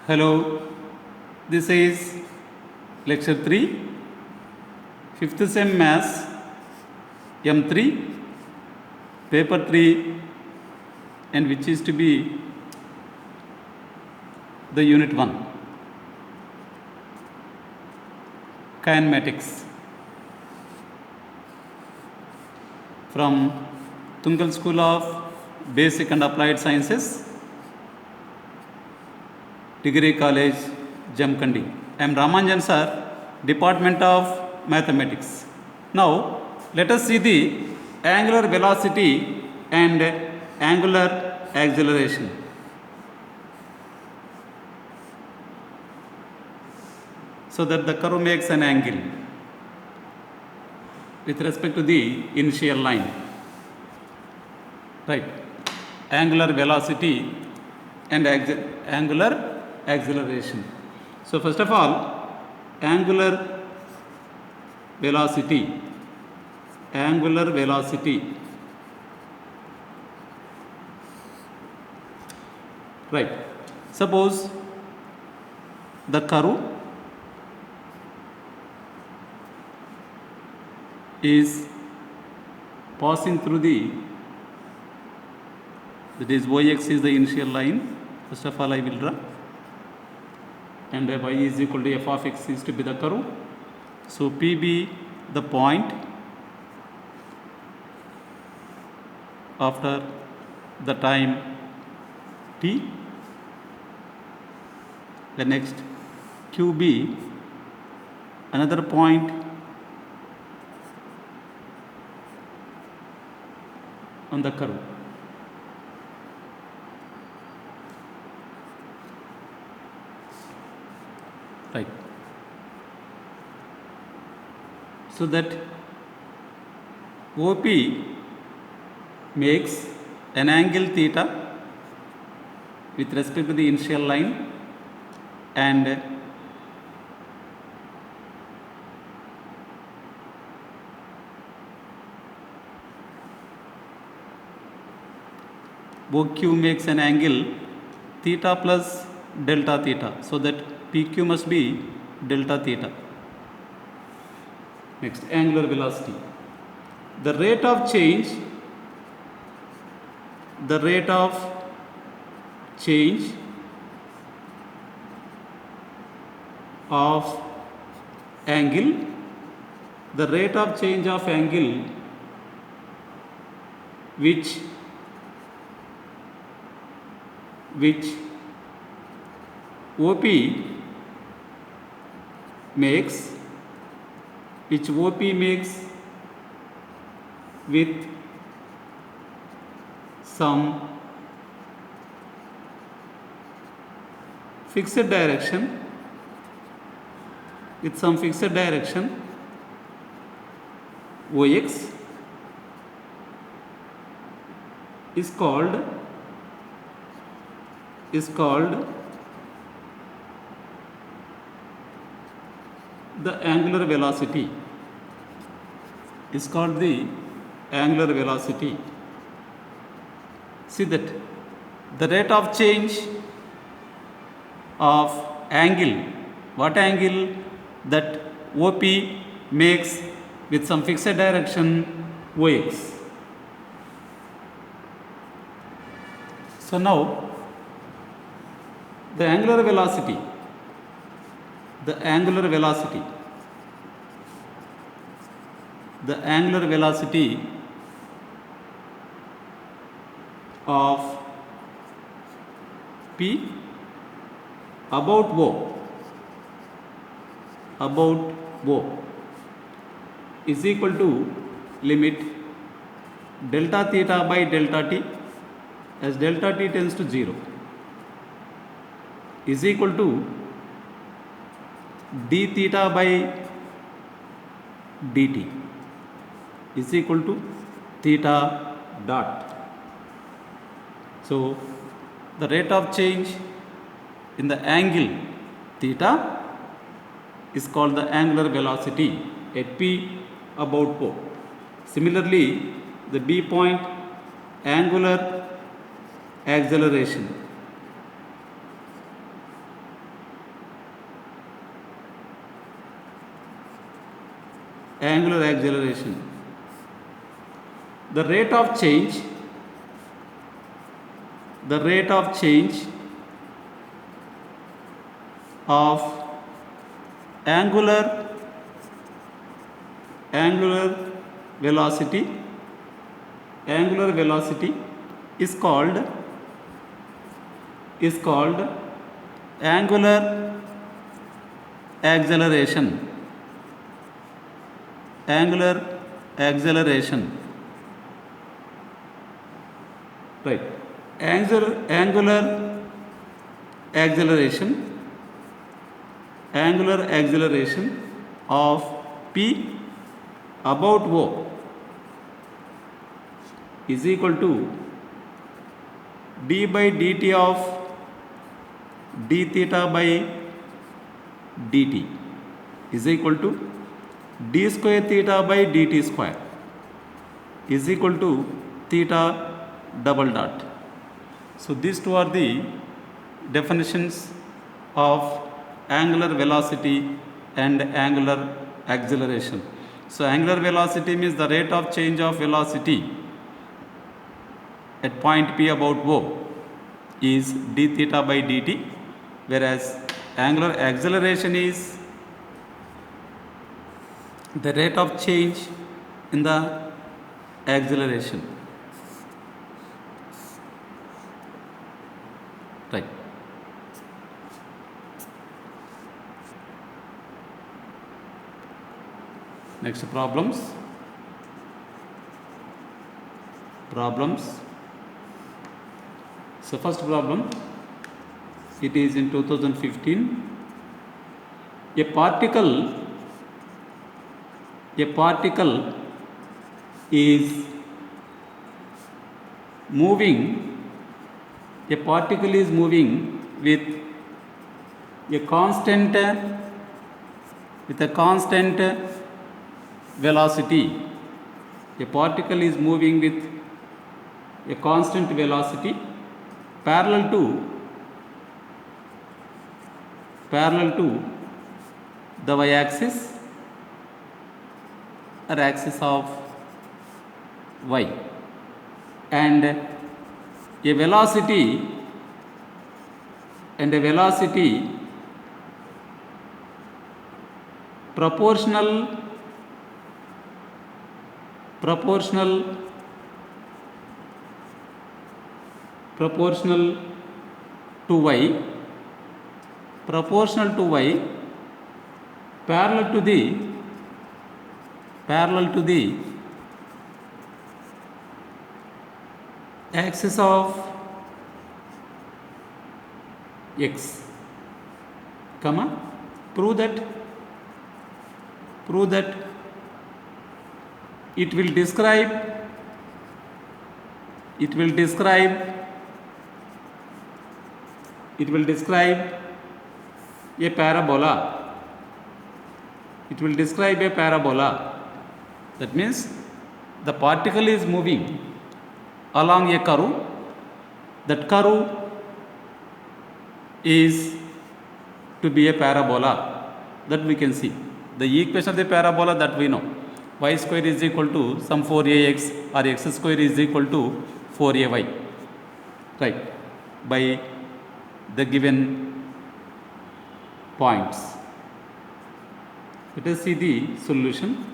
Hello, this is lecture 3, 5th sem maths, M3, paper 3, and which is to be the unit 1, kinematics, from Tungal School of Basic and Applied Sciences, Degree College, Jamkandi. I am Ramanjan sir, Department of Mathematics. Now, let us see the angular velocity and angular acceleration. So that the curve makes an angle with respect to the initial line. Right. Angular velocity and angular acceleration. So first of all, angular velocity. Right. Suppose the curve is passing through that is yx is the initial line. First of all, I will draw, and y is equal to f of x is to be the curve. So P be the point after the time t. The next Q be another point on the curve. Right. So that OP makes an angle theta with respect to the initial line, and OQ makes an angle theta plus delta theta, so that PQ must be delta theta. Next, angular velocity. The rate of change of angle, which OP makes with some fixed direction, OX is called the angular velocity. See that the rate of change of angle, what angle that OP makes with some fixed direction OX. So now the angular velocity of P about O is equal to limit delta theta by delta t, as delta t tends to 0, is equal to d theta by dt is equal to theta dot. So the rate of change in the angle theta is called the angular velocity at P about O. Similarly, the B point angular acceleration angular acceleration. The rate of change of angular velocity is called angular acceleration. Right. Angular acceleration of P about O is equal to d by dt of d theta by dt is equal to d square theta by dt square is equal to theta double dot. So these two are the definitions of angular velocity and angular acceleration. So angular velocity means the rate of change of velocity at point P about O is d theta by dt, whereas angular acceleration is the rate of change in the acceleration. Right. Next problems. So first problem, it is in 2015. A particle is moving with a constant velocity. A particle is moving with a constant velocity parallel to the y-axis or axis of y, and a velocity proportional to y parallel to the axis of x, prove that it will describe a parabola. That means the particle is moving along a curve. That curve is to be a parabola, that we can see. The equation of the parabola that we know, y square is equal to some 4ax or x square is equal to 4ay, right, by the given points. Let us see the solution.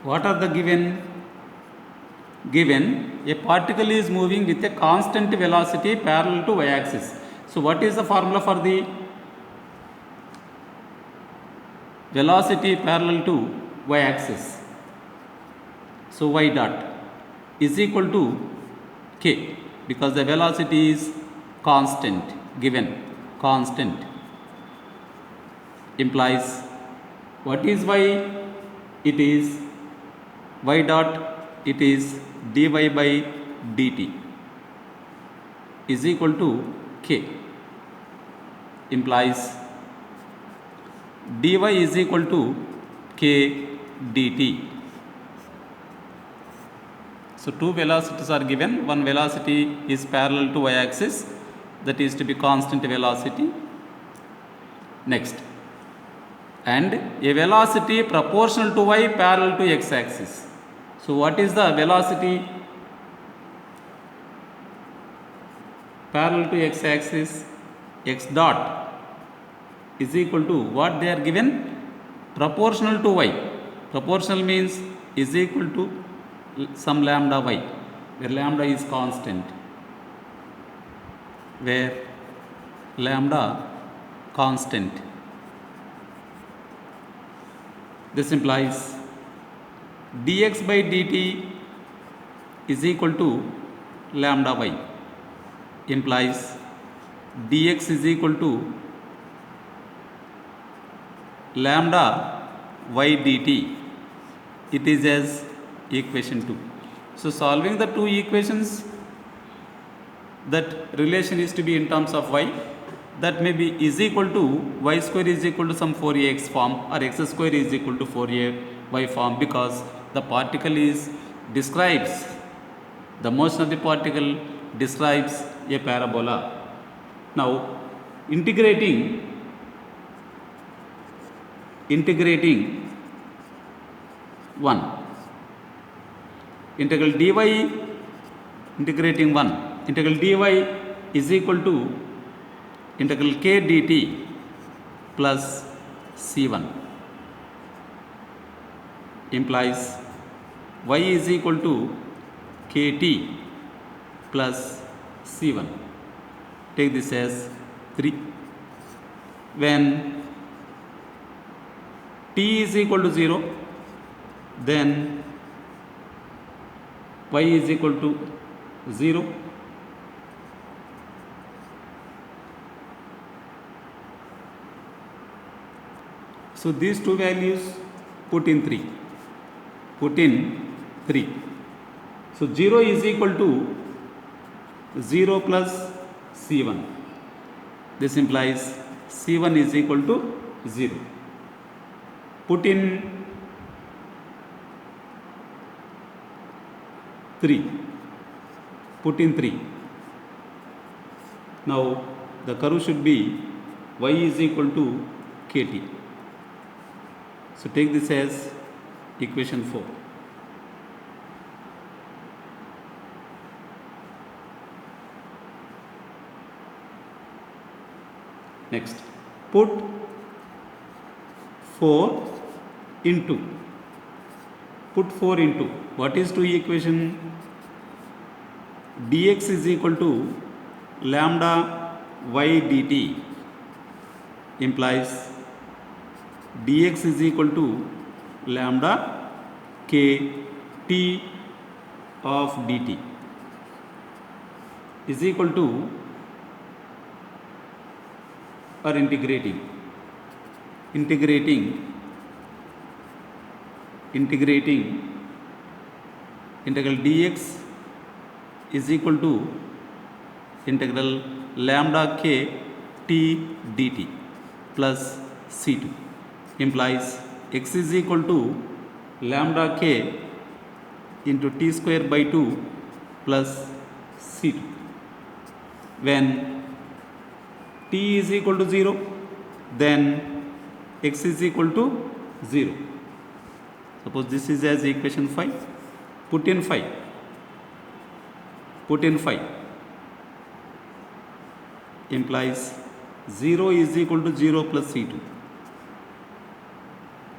What are the given? A particle is moving with a constant velocity parallel to y-axis. So what is the formula for the velocity parallel to y-axis? So y dot is equal to k, because the velocity is constant, implies what is y? It is y dot, it is dy by dt is equal to k, implies dy is equal to k dt. So two velocities are given. One velocity is parallel to y-axis, that is to be constant velocity. Next, and a velocity proportional to y parallel to x axis. So what is the velocity parallel to x axis? X dot is equal to what they are given? Proportional to y. Proportional means is equal to some lambda y, where lambda is constant, where lambda constant. This implies dx by dt is equal to lambda y, implies dx is equal to lambda y dt. It is as equation 2. So solving the two equations, that relation is to be in terms of y, that may be is equal to y square is equal to some 4ax form, or x square is equal to 4ay form, because the particle is describes, the motion of the particle describes a parabola. Now integrating 1, integral dy, integrating 1, integral dy is equal to integral k dt plus c1, implies y is equal to kt plus c1. Take this as 3. When t is equal to 0, then y is equal to 0. So these two values put in 3. So 0 is equal to 0 plus c1. This implies c1 is equal to 0. Put in 3. Now the curve should be y is equal to kt. So take this as equation 4. Next, put 4 into. What is 2 equation? Dx is equal to lambda y dt, implies dx is equal to lambda k t of dt is equal to, or integrating integral dx is equal to integral lambda k t dt plus c2, implies x is equal to lambda k into t square by 2 plus c2. When t is equal to 0, then x is equal to 0. Suppose this is as equation 5. Put in 5. Implies 0 is equal to 0 plus c2,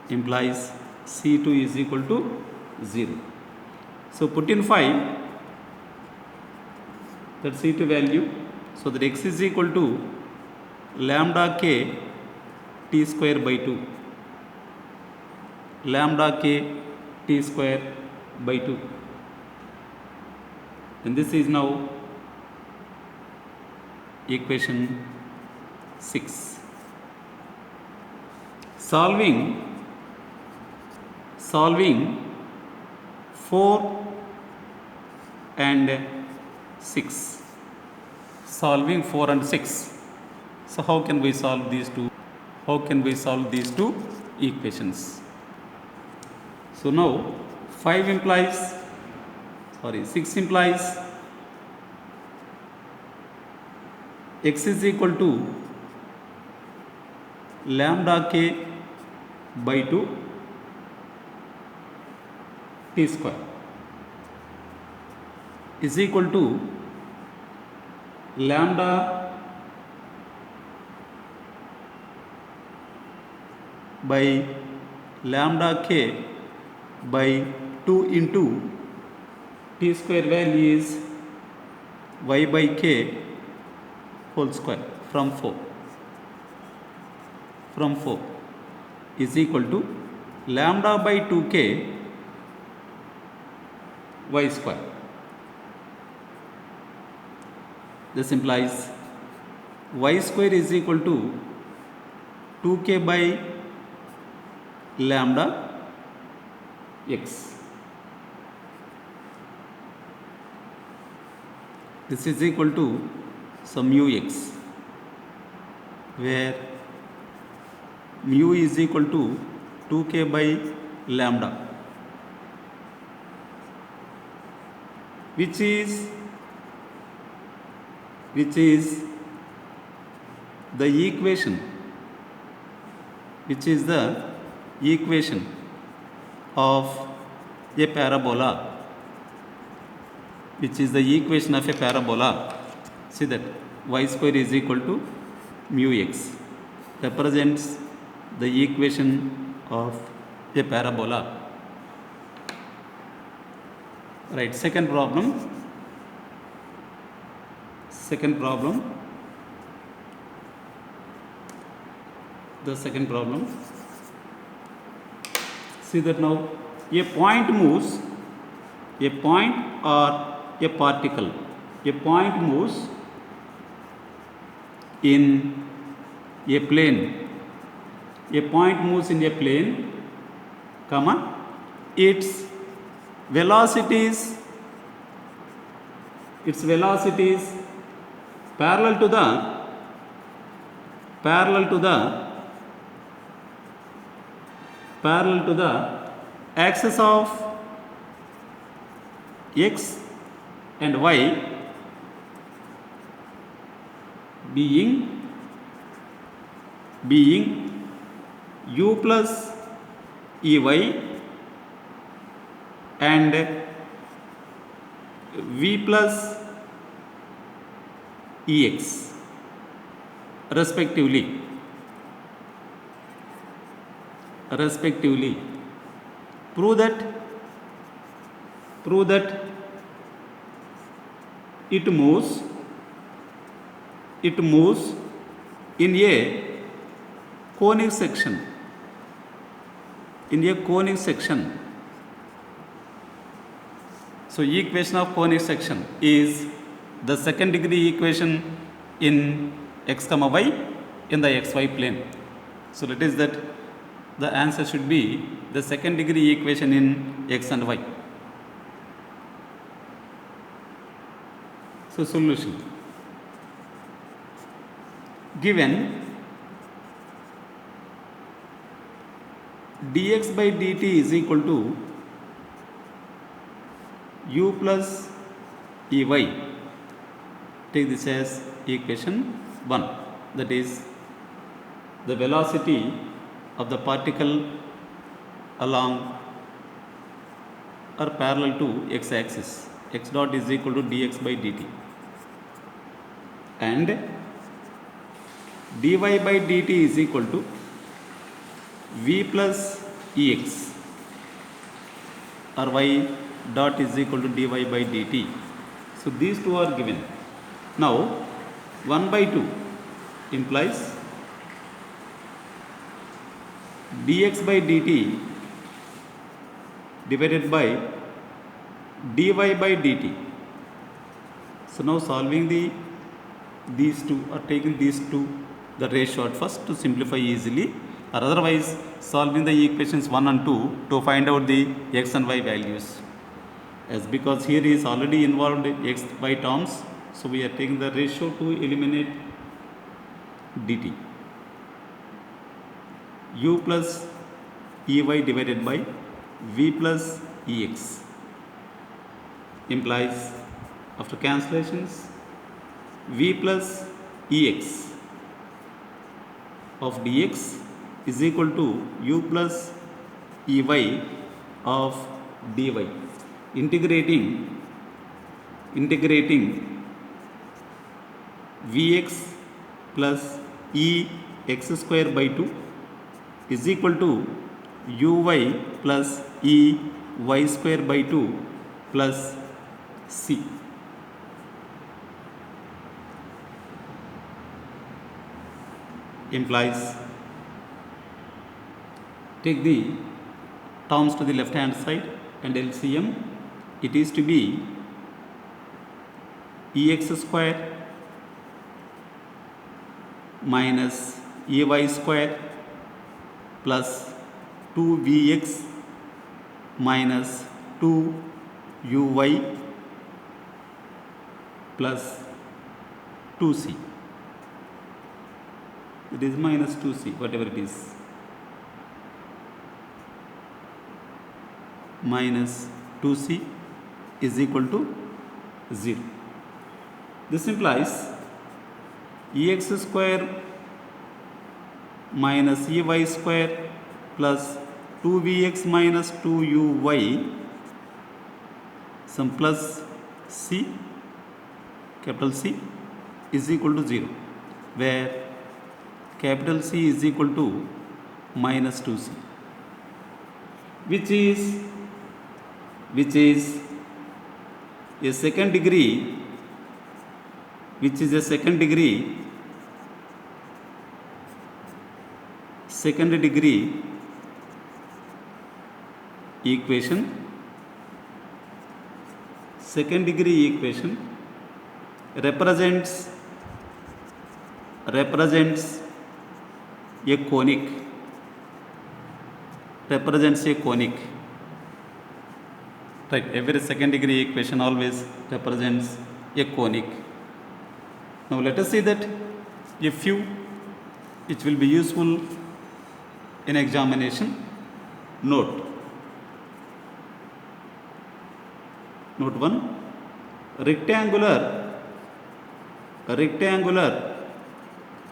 implies c2 is equal to 0. So put in 5, that c2 value, so that x is equal to lambda k t square by 2, lambda k t square by 2, and this is now equation 6. Solving 4 and 6. Solving 4 and 6. So how can we solve these two? Equations? So now 6 implies x is equal to lambda k by 2 t square is equal to lambda by lambda k by 2 into t square value is y by k whole square from 4 is equal to lambda by 2k y square. This implies y square is equal to 2k by lambda x. This is equal to some mu x, where mu is equal to 2k by lambda, which is the equation of a parabola, See that y square is equal to mu x represents the equation of a parabola. Right, second problem. The second problem. See that now a point moves, a point or a particle. A point moves in a plane. A point moves in a plane, comma, its velocities parallel to the axis of x and y, being u plus ey and v plus ex respectively. Prove that it moves in a conic section. So equation of conic section is the second degree equation in x comma y in the xy plane. So that is that the answer should be the second degree equation in x and y. So solution. Given dx by dt is equal to u plus ey, take this as equation 1, that is the velocity of the particle along or parallel to x axis, x dot is equal to dx by dt, and dy by dt is equal to v plus ex, or y dot is equal to dy by dt. So these two are given. Now 1 by 2 implies dx by dt divided by dy by dt. So now solving these two, or taking these two, the ratio at first to simplify easily, or otherwise solving the equations 1 and 2 to find out the x and y values. As because here is already involved x y terms, so we are taking the ratio to eliminate dt. U plus ey divided by v plus ex implies, after cancellations, v plus ex of dx is equal to u plus ey of dy. Integrating vx plus e x square by 2 is equal to uy plus e y square by 2 plus c. Implies, take the terms to the left hand side and LCM, it is to be ex square minus ay square plus 2vx minus 2uy plus 2c. It is minus 2c, whatever it is. Minus 2c is equal to 0. This implies ex square minus ey square plus 2vx minus 2uy some plus c, capital C, is equal to 0, where capital C is equal to minus 2c, which is a second degree equation. Second degree equation represents a conic. Right, every second degree equation always represents a conic. Now let us see that a few which will be useful in examination. Note 1, rectangular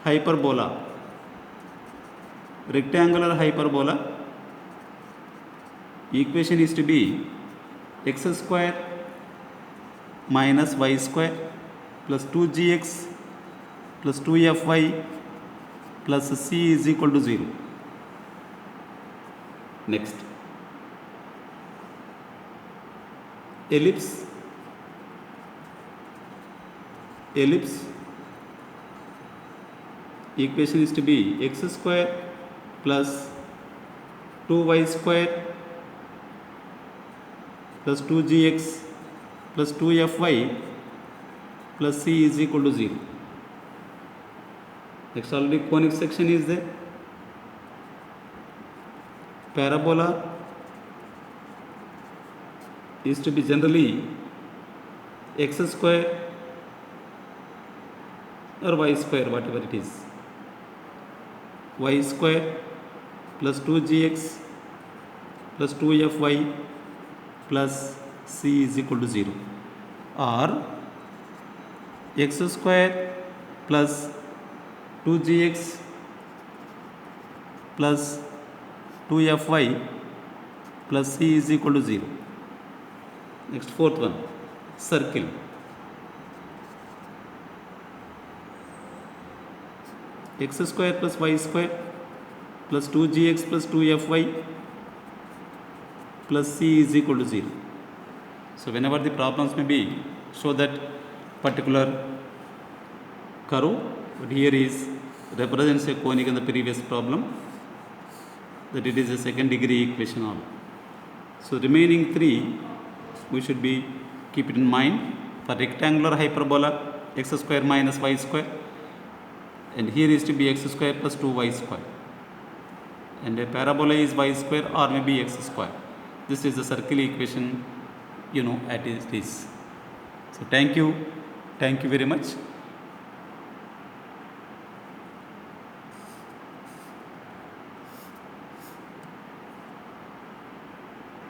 hyperbola. Equation is to be x square minus y square plus 2gx plus 2fy plus c is equal to 0. Next, ellipse equation is to be x square plus 2y square plus 2gx plus 2fy plus c is equal to 0. Next, already conic section is there. Parabola is to be generally x square or y square, whatever it is. Y square plus 2gx plus 2fy plus c is equal to 0, or x square plus 2gx plus 2fy plus c is equal to 0. Next, fourth one, circle. X square plus y square plus 2gx plus 2fy plus c is equal to 0. So whenever the problems may be, show that particular curve, but here is represents a conic in the previous problem, that it is a second degree equation all. So remaining three we should be keep it in mind. For rectangular hyperbola, x square minus y square, and here is to be x square plus 2y square, and a parabola is y square or maybe x square. This is the circle equation, at it is. So thank you very much.